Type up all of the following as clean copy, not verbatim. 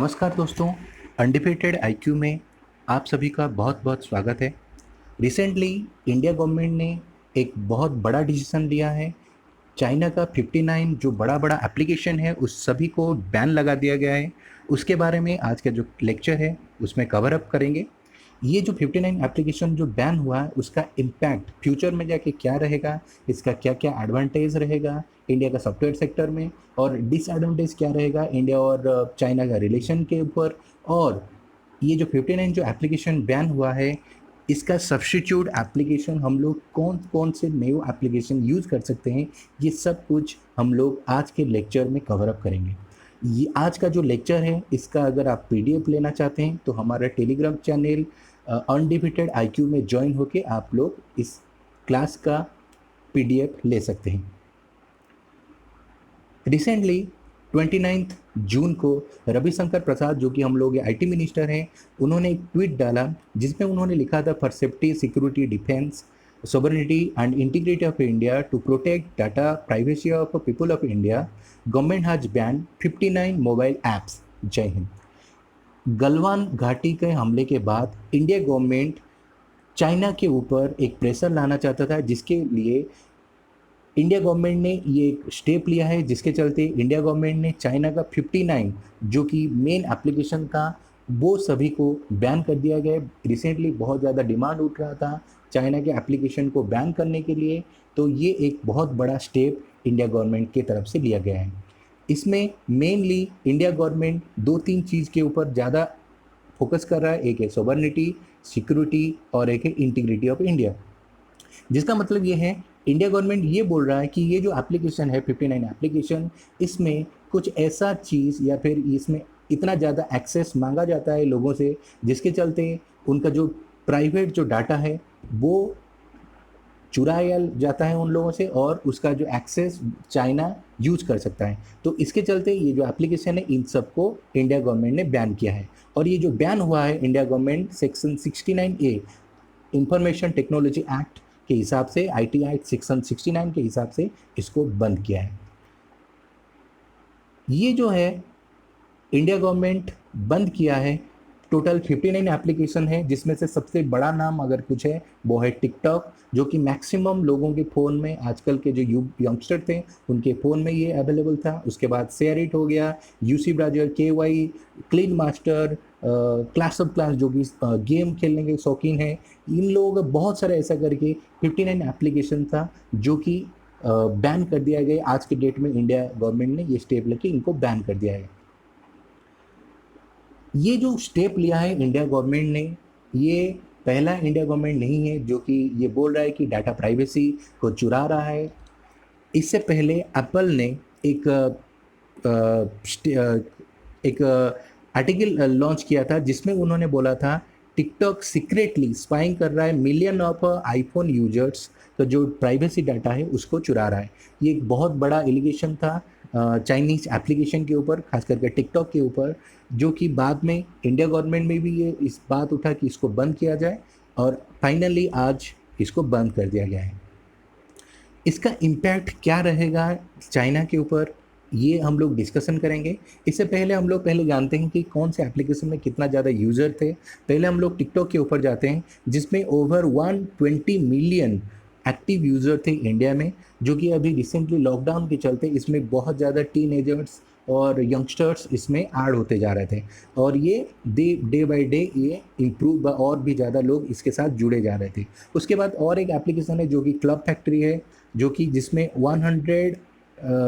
नमस्कार दोस्तों, अनडिबेटेड आईक्यू में आप सभी का बहुत बहुत स्वागत है। रिसेंटली इंडिया गवर्नमेंट ने एक बहुत बड़ा डिसीजन लिया है। चाइना का 59 जो बड़ा बड़ा एप्लीकेशन है उस सभी को बैन लगा दिया गया है। उसके बारे में आज का जो लेक्चर है उसमें कवर अप करेंगे। ये जो 59 एप्लीकेशन जो बैन हुआ है उसका इम्पैक्ट फ्यूचर में जाके क्या रहेगा, इसका क्या क्या एडवांटेज रहेगा इंडिया का सॉफ्टवेयर सेक्टर में, और डिसएडवांटेज क्या रहेगा इंडिया और चाइना का रिलेशन के ऊपर। और ये जो 59 जो एप्लीकेशन बैन हुआ है इसका सब्स्टिट्यूट एप्लीकेशन हम लोग कौन कौन से नए एप्लीकेशन यूज़ कर सकते हैं, ये सब कुछ हम लोग आज के लेक्चर में कवर अप करेंगे। ये आज का जो लेक्चर है इसका अगर आप पीडीएफ लेना चाहते हैं तो हमारा टेलीग्राम चैनल अनडिबेटेड आईक्यू में ज्वाइन होके आप लोग इस क्लास का पीडीएफ ले सकते हैं। रिसेंटली 29 जून को रविशंकर प्रसाद जो कि हम लोग आईटी मिनिस्टर हैं, उन्होंने एक ट्वीट डाला जिसमें उन्होंने लिखा था, for safety security defence sovereignty and integrity of India to protect data privacy of people of India, government has banned 59 mobile apps. जय हिंद। गलवान घाटी के हमले के बाद इंडिया गवर्नमेंट चाइना के ऊपर एक प्रेशर लाना चाहता था, जिसके लिए इंडिया गवर्नमेंट ने ये एक स्टेप लिया है, जिसके चलते इंडिया गवर्नमेंट ने चाइना का 59 जो कि मेन एप्लीकेशन था वो सभी को बैन कर दिया गया। रिसेंटली बहुत ज़्यादा डिमांड उठ रहा था चाइना के एप्लीकेशन को बैन करने के लिए, तो ये एक बहुत बड़ा स्टेप इंडिया गवर्नमेंट की तरफ से लिया गया है। इसमें मेनली इंडिया गवर्नमेंट दो तीन चीज़ के ऊपर ज़्यादा फोकस कर रहा है। एक है सॉवरेनिटी, सिक्योरिटी और एक है इंटीग्रिटी ऑफ इंडिया। जिसका मतलब ये है इंडिया गवर्नमेंट ये बोल रहा है कि ये जो एप्लीकेशन है 59 एप्लीकेशन, इसमें कुछ ऐसा चीज़ या फिर इसमें इतना ज़्यादा एक्सेस मांगा जाता है लोगों से, जिसके चलते उनका जो प्राइवेट जो डाटा है वो चुराया जाता है उन लोगों से और उसका जो एक्सेस चाइना यूज कर सकता है। तो इसके चलते ये जो एप्लीकेशन है इन सबको इंडिया गवर्नमेंट ने बैन किया है। और ये जो बैन हुआ है India government section 69A information technology act के हिसाब से, आईटी एक्ट सेक्शन 69 के हिसाब से इसको बंद किया है। ये जो है इंडिया गवर्नमेंट बंद किया है, टोटल 59 एप्लीकेशन है, जिसमें से सबसे बड़ा नाम अगर कुछ है वो है टिकटॉक, जो कि मैक्सिमम लोगों के फ़ोन में आजकल के जो यंगस्टर थे उनके फ़ोन में ये अवेलेबल था। उसके बाद शेयर इट हो गया, UC browser, KY, clean master, class of class जो कि गेम खेलने के शौकीन है, इन लोगों का बहुत सारा ऐसा करके 59 एप्लीकेशन था जो कि बैन कर दिया गया। आज के डेट में इंडिया गवर्नमेंट ने ये स्टेप लेके इनको बैन कर दिया है। ये जो स्टेप लिया है इंडिया गवर्नमेंट ने, ये पहला इंडिया गवर्नमेंट नहीं है जो कि ये बोल रहा है कि डाटा प्राइवेसी को चुरा रहा है। इससे पहले एप्पल ने एक आर्टिकल लॉन्च किया था जिसमें उन्होंने बोला था टिकटॉक सीक्रेटली स्पाइंग कर रहा है मिलियन ऑफ आईफोन यूजर्स, तो जो प्राइवेसी डाटा है उसको चुरा रहा है। ये एक बहुत बड़ा एलिगेशन था चाइनीज़ एप्लीकेशन के ऊपर, खास करके टिकटॉक के ऊपर, जो कि बाद में इंडिया गवर्नमेंट में भी ये इस बात उठा कि इसको बंद किया जाए और फाइनली आज इसको बंद कर दिया गया है। इसका इम्पैक्ट क्या रहेगा चाइना के ऊपर, ये हम लोग डिस्कशन करेंगे। इससे पहले हम लोग जानते हैं कि कौन से एप्लीकेशन में कितना ज़्यादा यूज़र थे। पहले हम लोग टिकटॉक के ऊपर जाते हैं, जिसमें ओवर 120 मिलियन एक्टिव यूज़र थे इंडिया में, जो कि अभी रिसेंटली लॉकडाउन के चलते इसमें बहुत ज़्यादा टीनेजर्स और यंगस्टर्स इसमें ऐड होते जा रहे थे, और ये डे बाय डे ये इम्प्रूव और भी ज़्यादा लोग इसके साथ जुड़े जा रहे थे। उसके बाद और एक एप्लीकेशन है जो कि क्लब फैक्ट्री है, जो कि जिसमें 100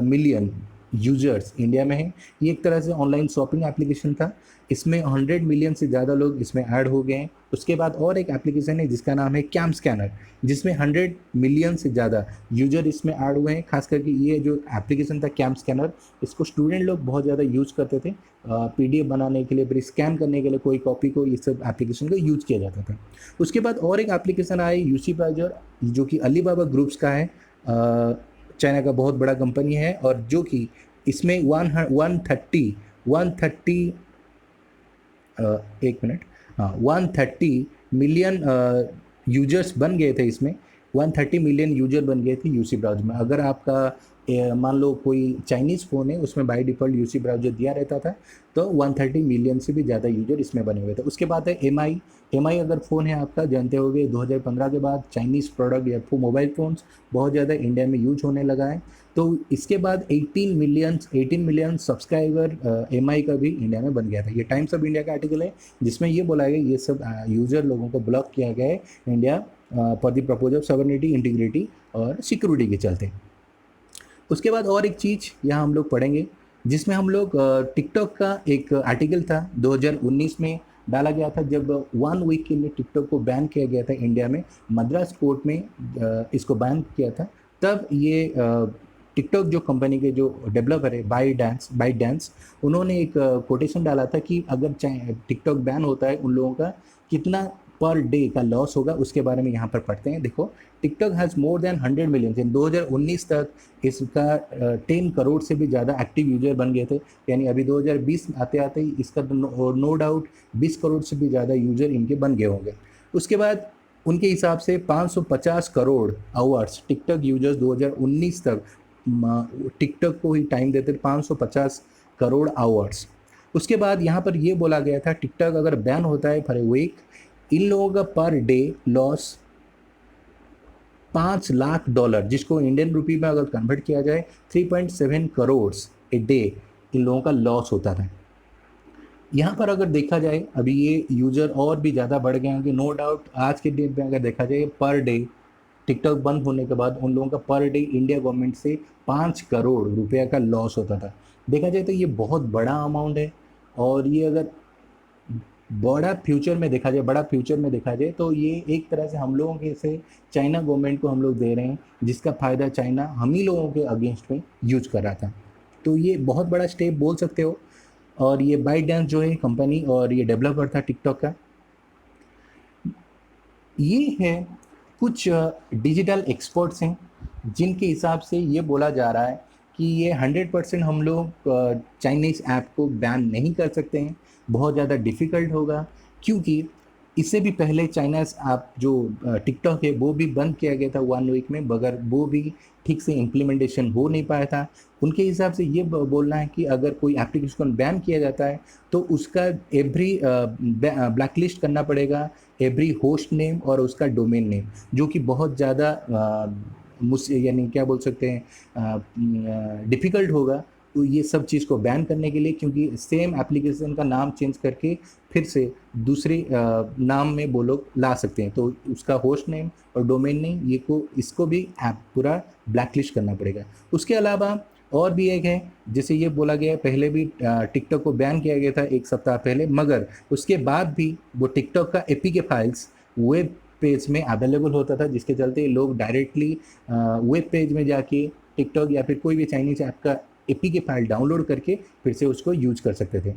मिलियन यूजर्स इंडिया में हैं। ये एक तरह से ऑनलाइन शॉपिंग एप्लीकेशन था, इसमें 100 मिलियन से ज़्यादा लोग इसमें ऐड हो गए हैं। उसके बाद और एक एप्लीकेशन है जिसका नाम है कैम स्कैनर, जिसमें 100 मिलियन से ज़्यादा यूजर इसमें ऐड हुए हैं। खास करके ये जो एप्लीकेशन था कैम स्कैनर, इसको स्टूडेंट लोग बहुत ज़्यादा यूज़ करते थे पीडीएफ बनाने के लिए, फिर स्कैन करने के लिए कोई कॉपी को, ये सब एप्लीकेशन को यूज़ किया जाता था। उसके बाद और एक एप्लीकेशन आया यूसी ब्राउज़र, जो कि अलीबाबा ग्रुप्स का है, चाइना का बहुत बड़ा कंपनी है, और जो कि इसमें 130 मिलियन यूजर्स बन गए थे। इसमें 130 मिलियन यूजर बन गए थे यूसी ब्राउज़र में। अगर आपका मान लो कोई चाइनीज़ फ़ोन है, उसमें बाय डिफ़ॉल्ट यूसी ब्राउज़र दिया रहता था, तो 130 मिलियन से भी ज़्यादा यूज़र इसमें बने हुए थे। उसके बाद है एमआई। एमआई अगर फ़ोन है आपका, जानते होंगे 2015 के बाद चाइनीज़ प्रोडक्ट या मोबाइल फ़ोन्स बहुत ज़्यादा इंडिया में यूज होने लगा है। तो इसके बाद 18 मिलियन सब्सक्राइबर एमआई का भी इंडिया में बन गया था। ये टाइम्स ऑफ इंडिया का आर्टिकल है, जिसमें ये बोला गया ये सब यूज़र लोगों को ब्लॉक किया गया है India for the purpose of sovereignty, integrity और सिक्योरिटी के चलते। उसके बाद और एक चीज़ यहाँ हम लोग पढ़ेंगे, जिसमें हम लोग टिकटॉक का एक आर्टिकल था 2019 में डाला गया था, जब 1 वीक के लिए टिकटॉक को बैन किया गया था इंडिया में। मद्रास कोर्ट में इसको बैन किया था। तब ये टिकटॉक जो कंपनी के जो डेवलपर है बाइट डांस, उन्होंने एक कोटेशन डाला था कि अगर टिकटॉक बैन होता है उन लोगों का कितना पर डे का लॉस होगा, उसके बारे में यहाँ पर पढ़ते हैं। देखो, TikTok has more than 100 million. In 2019 तक इसका 10 करोड़ से भी ज़्यादा एक्टिव यूजर बन गए थे। यानी अभी 2020 आते आते ही इसका नो डाउट 20 करोड़ से भी ज़्यादा यूजर इनके बन गए होंगे। उसके बाद उनके हिसाब से 550 करोड़ आवर्स टिकटॉक यूजर्स 2019 तक टिकटॉक को ही टाइम देते थे, 550 करोड़ आवर्स। उसके बाद यहाँ पर ये बोला गया था टिकटॉक अगर बैन होता है फॉर ए वीक, इन लोगों का पर डे लॉस $5 लाख, जिसको इंडियन रुपी में अगर कन्वर्ट किया जाए 3.7 करोड़ ए डे इन लोगों का लॉस होता था। यहाँ पर अगर देखा जाए अभी ये यूज़र और भी ज़्यादा बढ़ गए होंगे, नो डाउट। आज के डेट में अगर देखा जाए पर डे टिकटॉक बंद होने के बाद उन लोगों का पर डे इंडिया गवर्नमेंट से 5 करोड़ रुपया का लॉस होता था। देखा जाए तो ये बहुत बड़ा अमाउंट है, और ये अगर बड़ा फ्यूचर में देखा जाए तो ये एक तरह से हम लोगों के से चाइना गवर्नमेंट को हम लोग दे रहे हैं, जिसका फ़ायदा चाइना हम ही लोगों के अगेंस्ट में यूज कर रहा था। तो ये बहुत बड़ा स्टेप बोल सकते हो। और ये बाइट डांस जो है कंपनी और ये डेवलपर था टिकटॉक का, ये है कुछ डिजिटल एक्सपर्ट्स हैं जिनके हिसाब से ये बोला जा रहा है कि ये 100% हम लोग चाइनीज़ ऐप को बैन नहीं कर सकते हैं, बहुत ज़्यादा डिफ़िकल्ट होगा, क्योंकि इससे भी पहले चाइनाज़ ऐप जो टिकटॉक है वो भी बंद किया गया था 1 वीक में, मगर वो भी ठीक से इम्प्लीमेंटेशन हो नहीं पाया था। उनके हिसाब से ये बोलना है कि अगर कोई एप्लीकेशन को बैन किया जाता है तो उसका एवरी ब्लैक लिस्ट करना पड़ेगा, एवरी होस्ट नेम और उसका डोमेन नेम, जो कि बहुत ज़्यादा यानी क्या बोल सकते हैं डिफ़िकल्ट होगा तो ये सब चीज़ को बैन करने के लिए, क्योंकि सेम एप्लीकेशन का नाम चेंज करके फिर से दूसरे नाम में वो लोग ला सकते हैं। तो उसका होस्ट नेम और डोमेन नेम इसको भी ऐप पूरा ब्लैकलिस्ट करना पड़ेगा। उसके अलावा और भी एक है, जैसे ये बोला गया है पहले भी टिकटॉक को बैन किया गया था 1 सप्ताह पहले, मगर उसके बाद भी वो टिकटॉक का एपीके फाइल्स वेब पेज में अवेलेबल होता था, जिसके चलते लोग डायरेक्टली वेब पेज में जाके टिकटॉक या फिर कोई भी चाइनीज ऐप का एपीके फाइल डाउनलोड करके फिर से उसको यूज कर सकते थे।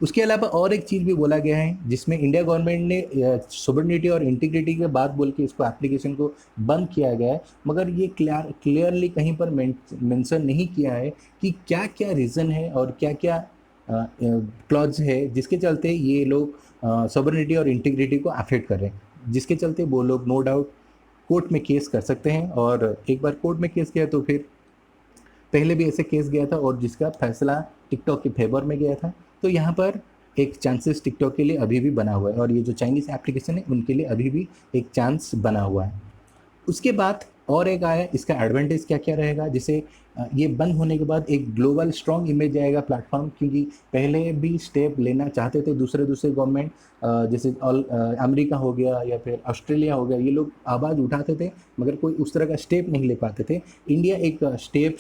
उसके अलावा और एक चीज़ भी बोला गया है, जिसमें इंडिया गवर्नमेंट ने सॉवरेनिटी और इंटीग्रिटी के बात बोल के इसको एप्लीकेशन को बंद किया गया है, मगर ये क्लियरली कहीं पर मेंशन नहीं किया है कि क्या क्या रीज़न है और क्या क्या क्लॉज है जिसके चलते ये लोग सॉवरेनिटी और इंटीग्रिटी को अफेक्ट कर रहे हैं, जिसके चलते वो लोग नो डाउट कोर्ट में केस कर सकते हैं। और एक बार कोर्ट में केस किया तो फिर पहले भी ऐसे केस गया था और जिसका फैसला टिकटॉक के फेवर में गया था। तो यहाँ पर एक चांसेस टिकटॉक के लिए अभी भी बना हुआ है, और ये जो चाइनीज़ एप्लीकेशन है उनके लिए अभी भी एक चांस बना हुआ है। उसके बाद और एक आया, इसका एडवांटेज क्या क्या रहेगा, जैसे ये बंद होने के बाद एक ग्लोबल स्ट्रॉन्ग इमेज जाएगा प्लेटफॉर्म, क्योंकि पहले भी स्टेप लेना चाहते थे दूसरे गवर्नमेंट, जैसे अमेरिका हो गया या फिर ऑस्ट्रेलिया हो गया, ये लोग आवाज़ उठाते थे मगर कोई उस तरह का स्टेप नहीं ले पाते थे। इंडिया एक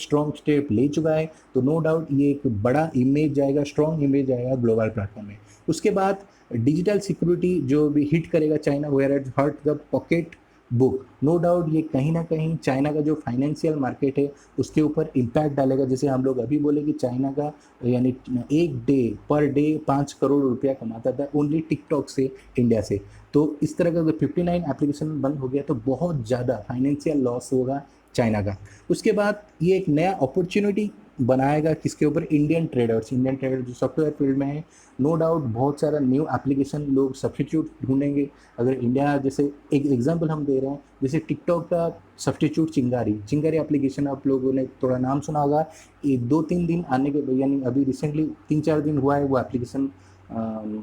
स्ट्रॉन्ग स्टेप ले चुका है, तो नो डाउट ये एक बड़ा इमेज जाएगा, स्ट्रॉन्ग इमेज जाएगा ग्लोबल प्लेटफॉर्म में। उसके बाद डिजिटल सिक्योरिटी जो भी हिट करेगा China, where it hurt the pocket book, no doubt ये कहीं ना कहीं चाइना का जो फाइनेंशियल मार्केट है उसके ऊपर इम्पैक्ट डालेगा। जैसे हम लोग अभी बोले कि चाइना का यानी एक डे पर डे 5 करोड़ रुपया कमाता था ओनली टिकटॉक से, इंडिया से। तो इस तरह का अगर 59 एप्लीकेशन बंद हो गया तो बहुत ज़्यादा फाइनेंशियल लॉस होगा चाइना का। उसके बाद ये एक नया अपॉर्चुनिटी बनाएगा किसके ऊपर, इंडियन ट्रेडर्स जो सॉफ्टवेयर फील्ड में है। नो डाउट बहुत सारा न्यू एप्लीकेशन लोग सब्सटीट्यूट ढूंढेंगे। अगर इंडिया जैसे, एक एग्जांपल हम दे रहे हैं, जैसे टिकटॉक का सब्सटीट्यूट चिंगारी एप्लीकेशन आप लोगों ने थोड़ा नाम सुना होगा। ये 2-3 दिन आने के, यानी अभी रिसेंटली 3-4 दिन हुआ है वो एप्लीकेशन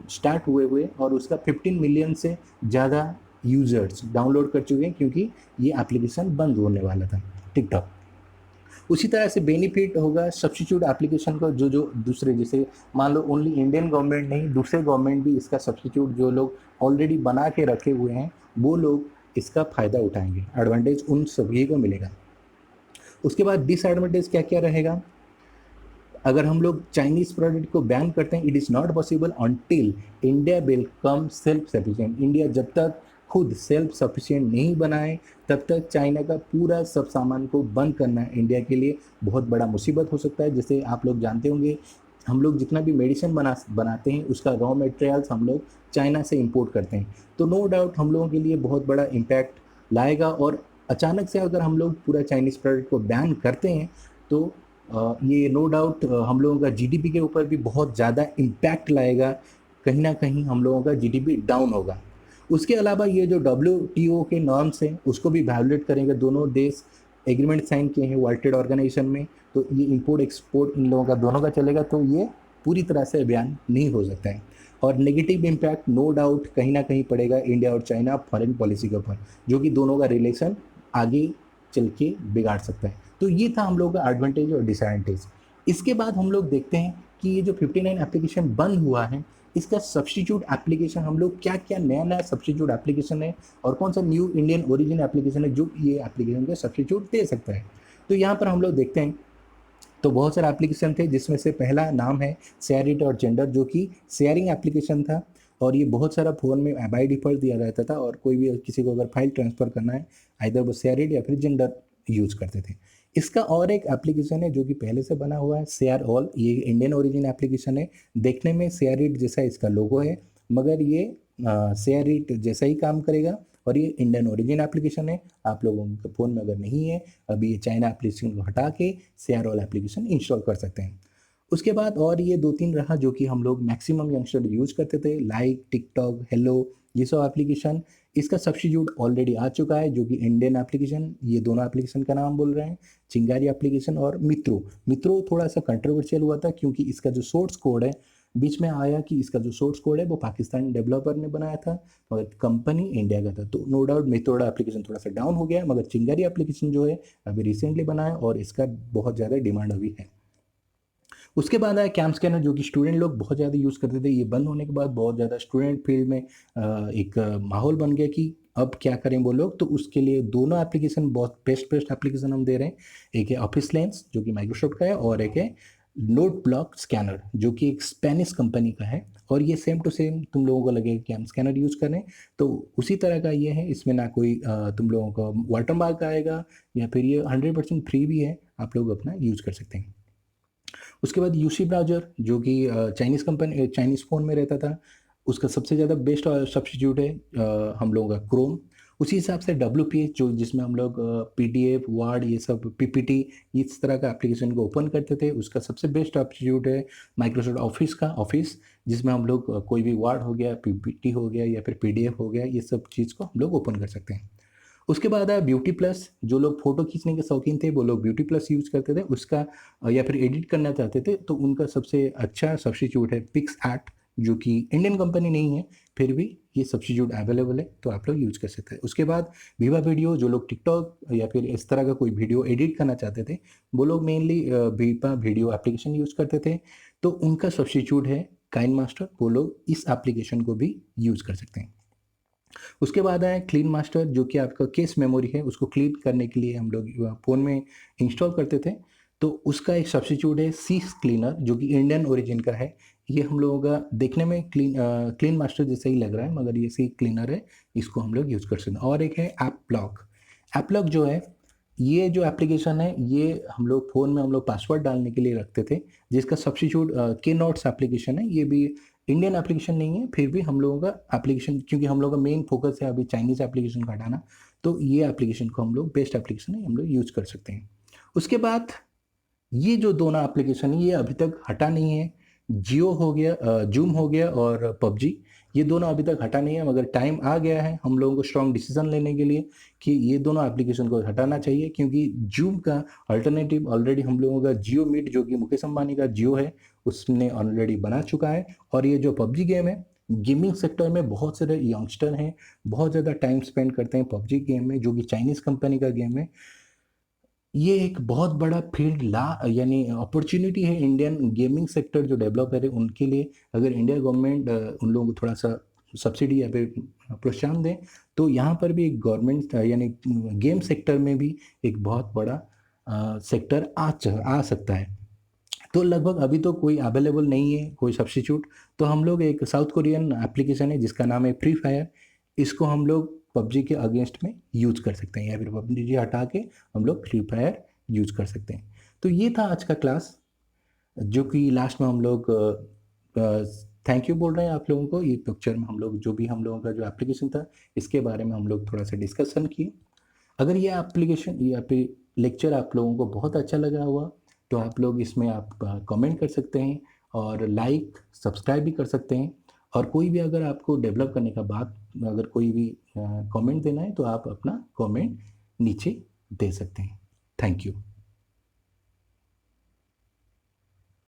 स्टार्ट हुए और उसका 15 मिलियन से ज़्यादा यूजर्स डाउनलोड कर चुके हैं, क्योंकि ये एप्लीकेशन बंद होने वाला था टिकटॉक। उसी तरह से बेनिफिट होगा सब्सटीट्यूट एप्लीकेशन का, जो जो दूसरे, जैसे मान लो ओनली इंडियन गवर्नमेंट नहीं, दूसरे गवर्नमेंट भी इसका सब्सटीट्यूट जो लोग ऑलरेडी बना के रखे हुए हैं वो लोग इसका फ़ायदा उठाएंगे, एडवांटेज उन सभी को मिलेगा। उसके बाद डिसएडवांटेज क्या क्या रहेगा, अगर हम लोग चाइनीज़ प्रोडक्ट को बैन करते हैं, it is not possible until India become self sufficient. India जब तक खुद सेल्फ सफिशिएंट नहीं बनाए तब तक चाइना का पूरा सब सामान को बंद करना इंडिया के लिए बहुत बड़ा मुसीबत हो सकता है। जैसे आप लोग जानते होंगे, हम लोग जितना भी मेडिसिन बनाते हैं उसका रॉ मटेरियल्स हम लोग चाइना से इंपोर्ट करते हैं। तो नो डाउट हम लोगों के लिए बहुत बड़ा इम्पैक्ट लाएगा, और अचानक से अगर हम लोग पूरा चाइनीज़ प्रोडक्ट को बैन करते हैं तो ये नो डाउट हम लोगों का जीडीपी के ऊपर भी बहुत ज़्यादा इम्पैक्ट लाएगा। कहीं ना कहीं हम लोगों का जीडीपी डाउन होगा। उसके अलावा ये जो WTO के नॉर्म्स हैं उसको भी वायोलेट करेंगे। दोनों देश एग्रीमेंट साइन किए हैं वर्ल्ड ट्रेड ऑर्गेनाइजेशन में, तो ये इंपोर्ट एक्सपोर्ट इन लोगों का दोनों का चलेगा, तो ये पूरी तरह से बयान नहीं हो सकता है। और नेगेटिव इम्पैक्ट नो डाउट कहीं ना कहीं पड़ेगा इंडिया और चाइना फॉरेन पॉलिसी के ऊपर, जो कि दोनों का रिलेशन आगे चल के बिगाड़ सकता है। तो ये था हम लोग का एडवांटेज और डिसएडवांटेज। इसके बाद हम लोग देखते हैं कि ये जो 59 एप्लीकेशन बंद हुआ है, इसका सब्सटीट्यूट एप्लीकेशन हम लोग क्या क्या नया नया सब्सटीट्यूट एप्लीकेशन है और कौन सा न्यू इंडियन ओरिजिन एप्लीकेशन है जो ये एप्लीकेशन का सब्सटीट्यूट दे सकता है। तो यहाँ पर हम लोग देखते हैं, तो बहुत सारे एप्लीकेशन थे जिसमें से पहला नाम है शेयर इट और जेंडर, जो कि शेयरिंग एप्लीकेशन था। और ये बहुत सारा फ़ोन में बाई डिफ़ॉल्ट दिया रहता था, और कोई भी किसी को अगर फाइल ट्रांसफ़र करना है आइदर वो शेयर इट या फिर जेंडर यूज़ करते थे। इसका और एक एप्लीकेशन है जो कि पहले से बना हुआ है, शेयर ऑल। ये इंडियन ओरिजिन एप्लीकेशन है। देखने में शेयर इट जैसा इसका लोगो है, मगर ये शेयर इट जैसा ही काम करेगा, और ये इंडियन ओरिजिन एप्लीकेशन है। आप लोगों के फ़ोन में अगर नहीं है अभी, ये चाइना एप्लीकेशन को हटा के शेयर ऑल एप्लीकेशन इंस्टॉल कर सकते हैं। उसके बाद और ये 2-3 रहा जो कि हम लोग मैक्सिमम यंगस्टर यूज़ करते थे, लाइक टिकटॉक, हेलो, ये सब एप्लीकेशन। इसका सब्स्टिट्यूट ऑलरेडी आ चुका है जो कि इंडियन एप्लीकेशन, ये दोनों एप्लीकेशन का नाम बोल रहे हैं, चिंगारी एप्लीकेशन और मित्रो थोड़ा सा कंट्रोवर्शियल हुआ था क्योंकि इसका जो सोर्स कोड है, बीच में आया कि इसका जो सोर्स कोड है वो पाकिस्तानी डेवलपर ने बनाया था और कंपनी इंडिया का था। तो नो डाउट मित्रोड़ा एप्लीकेशन थोड़ा सा डाउन हो गया, मगर चिंगारी एप्लीकेशन जो है अभी रिसेंटली बना है और इसका बहुत ज़्यादा डिमांड अभी है। उसके बाद आया कैम स्कैनर जो कि स्टूडेंट लोग बहुत ज़्यादा यूज़ करते थे। ये बंद होने के बाद बहुत ज़्यादा स्टूडेंट फील्ड में एक माहौल बन गया कि अब क्या करें वो लोग। तो उसके लिए दोनों एप्लीकेशन बहुत बेस्ट एप्लीकेशन हम दे रहे हैं। एक है ऑफिस लेंस जो कि माइक्रोसॉफ्ट का है, और एक है नोट ब्लॉक स्कैनर जो कि एक स्पेनिश कंपनी का है। और ये सेम टू सेम तुम लोगों को लगेगा कि हम स्कैनर यूज़ करें, तो उसी तरह का ये है। इसमें ना कोई तुम लोगों का वाटरमार्क आएगा, या फिर ये 100% फ्री भी है, आप लोग अपना यूज़ कर सकते हैं। उसके बाद यूसी ब्राउज़र जो कि चाइनीज़ कंपनी चाइनीज़ फ़ोन में रहता था, उसका सबसे ज़्यादा बेस्ट सब्स्टिट्यूट है हम लोगों का क्रोम। उसी हिसाब से WPS जो जिसमें हम लोग PDF, वर्ड, ये सब PPT इस तरह का एप्लीकेशन को ओपन करते थे, उसका सबसे बेस्ट सब्स्टिट्यूट है माइक्रोसॉफ्ट ऑफिस का ऑफिस, जिसमें हम लोग कोई भी वर्ड हो गया, PPT हो गया या फिर PDF हो गया, ये सब चीज़ को हम लोग ओपन कर सकते हैं। उसके बाद आया ब्यूटी प्लस। जो लोग फ़ोटो खींचने के शौकीन थे वो लोग ब्यूटी प्लस यूज़ करते थे उसका, या फिर एडिट करना चाहते थे तो उनका सबसे अच्छा सब्स्टिट्यूट है पिक्स आर्ट, जो कि इंडियन कंपनी नहीं है, फिर भी ये सब्स्टिट्यूट अवेलेबल है, तो आप लोग यूज़ कर सकते हैं। उसके बाद विवा वीडियो, जो लोग टिकटॉक या फिर इस तरह का कोई वीडियो एडिट करना चाहते थे वो लोग मेनली विवा वीडियो एप्लीकेशन यूज़ करते थे, तो उनका सब्स्टिट्यूट है काइन मास्टर, वो लोग इस एप्लीकेशन को भी यूज़ कर सकते हैं। उसके बाद आया क्लीन मास्टर जो कि आपका केस मेमोरी है, उसको क्लीन करने के लिए हम लोग फ़ोन में इंस्टॉल करते थे, तो उसका एक सब्स्टिट्यूट है सीस क्लीनर जो कि इंडियन ओरिजिन का है। ये हम लोगों का देखने में क्लीन मास्टर जैसा ही लग रहा है, मगर ये सी क्लीनर है, इसको हम लोग यूज़ कर सकते हैं। और एक है ऐप लॉक जो है, ये जो एप्लीकेशन है ये हम लोग फ़ोन में हम लोग पासवर्ड डालने के लिए रखते थे, जिसका सब्स्टिट्यूट के नोट्स एप्लीकेशन है। ये भी इंडियन एप्लीकेशन नहीं है, फिर भी हम लोगों का एप्लीकेशन, क्योंकि हम लोगों का मेन फोकस है अभी चाइनीज़ एप्लीकेशन का हटाना, तो ये एप्लीकेशन को हम लोग बेस्ट एप्लीकेशन है, हम लोग यूज़ कर सकते हैं। उसके बाद ये जो दोनों एप्लीकेशन है ये अभी तक हटा नहीं है। जियो हो गया, जूम हो गया और पबजी, ये दोनों अभी तक हटा नहीं है, मगर टाइम आ गया है हम लोगों को स्ट्रॉन्ग डिसीजन लेने के लिए कि ये दोनों एप्लीकेशन को हटाना चाहिए, क्योंकि जूम का अल्टरनेटिव ऑलरेडी हम लोगों का जियो मीट, जो कि मुकेश अंबानी का जियो है, उसने ऑलरेडी बना चुका है। और ये जो पबजी गेम है, गेमिंग सेक्टर में बहुत सारे यंगस्टर हैं, बहुत ज़्यादा टाइम स्पेंड करते हैं पबजी गेम में, जो कि चाइनीज़ कंपनी का गेम है। ये एक बहुत बड़ा फील्ड ला यानी अपॉर्चुनिटी है इंडियन गेमिंग सेक्टर जो डेवलपर है उनके लिए। अगर इंडिया गवर्नमेंट उन लोगों को थोड़ा सा सब्सिडी या फिर प्रोत्साहन दें, तो यहाँ पर भी एक गवर्नमेंट यानी गेम सेक्टर में भी एक बहुत बड़ा सेक्टर आ सकता है। तो लगभग अभी तो कोई अवेलेबल नहीं है कोई सब्स्टिट्यूट, तो हम लोग एक साउथ कोरियन एप्लीकेशन है जिसका नाम है फ्री फायर, इसको हम लोग पबजी के अगेंस्ट में यूज कर सकते हैं, या फिर पबजी हटा के हम लोग फ्री फायर यूज कर सकते हैं। तो ये था आज का क्लास, जो कि लास्ट में हम लोग थैंक यू बोल रहे हैं आप लोगों को। ये पिक्चर में हम लोग जो भी हम लोगों का जो एप्लीकेशन था इसके बारे में हम लोग थोड़ा सा डिस्कशन किए। अगर ये एप्लीकेशन या फिर लेक्चर आप लोगों को बहुत अच्छा लगा हुआ, तो आप लोग इसमें आप कमेंट कर सकते हैं और लाइक सब्सक्राइब भी कर सकते हैं। और कोई भी अगर आपको डेवलप करने का बात, अगर कोई भी कमेंट देना है तो आप अपना कमेंट नीचे दे सकते हैं। Thank you.